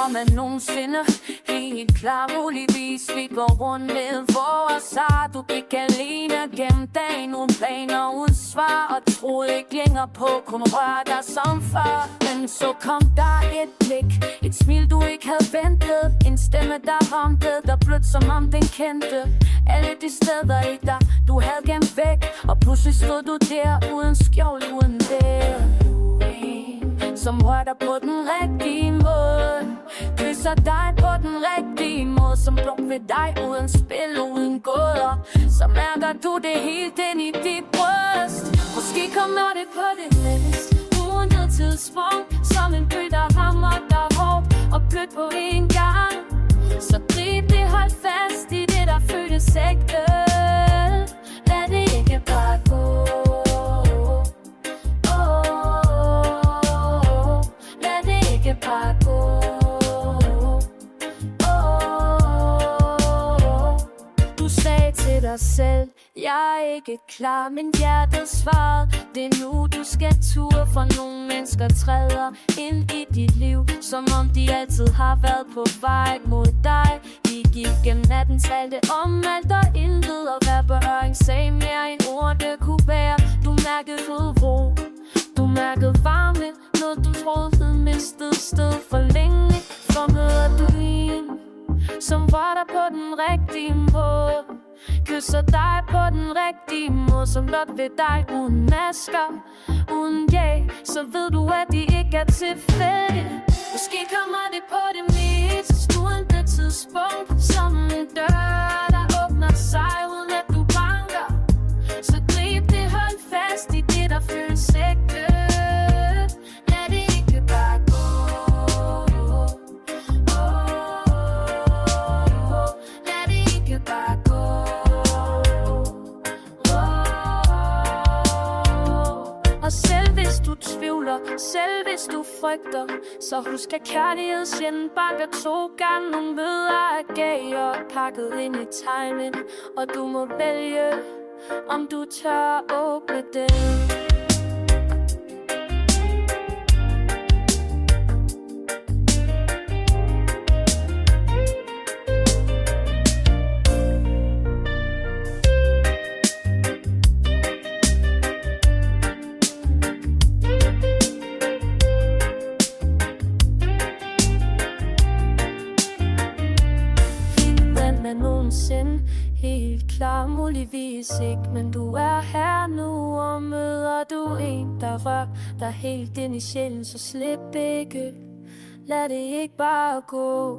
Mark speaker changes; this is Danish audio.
Speaker 1: tror man nogensinde helt klar muligvis vi går rundt med vores art. Du gik alene gennem dagen uden planer, uden svar, og troede ikke længere på kun røre dig som før. Men så kom der et blik, et smil du ikke havde ventet, en stemme der ramte dig blødt som om den kendte alle de steder i dig du havde gemt væk. Og pludselig stod du der uden skjold, uden vejr, som rører dig på den rigtige måde, kysser dig på den rigtige måde, som blok ved dig uden spil, uden gåder. Så mærker du det helt ind i dit bryst. Måske kommer det på det næste, uden noget tidspunkt, som en bølge der rammer dig hårdt og blødt på en gang. Så grib det, hold fast i det der føles ægte. Lad det ikke bare gå. Du sagde til dig selv, jeg er ikke klar, men hjertet svarede, det er nu du skal ture. For nogle mennesker træder ind i dit liv, som om de altid har været på vej mod dig. De gik gennem natten, talte om alt og intet, og hver berøring sagde mere end ord det kunne være. Du mærkede ro, du mærkede varme, noget du troede havde mistet sted for længe. Så møder du en, som var der på den rigtige måde, kysser dig på den rigtige måde, som blot ved dig uden masker, uden så ved du at de ikke er tilfældige. Måske kommer det på det mest uden tidspunkt, som en dør der åbner sig uden at du banker. Så grib det, hold fast i det der føles ægte. Lad det ikke bare gå. Lad det ikke bare gå. Og selv hvis du tvivler, selv hvis du frygter, så husk at kærlighed sjældent banker 2 gange. Nogle møder er gav og pakket ind i timing, og du må vælge, om du tør åbne den. Nogensinde helt klar, muligvis ikke, men du er her nu, og møder du en, der rører dig helt ind i sjælen, så slip ikke, lad det ikke bare gå.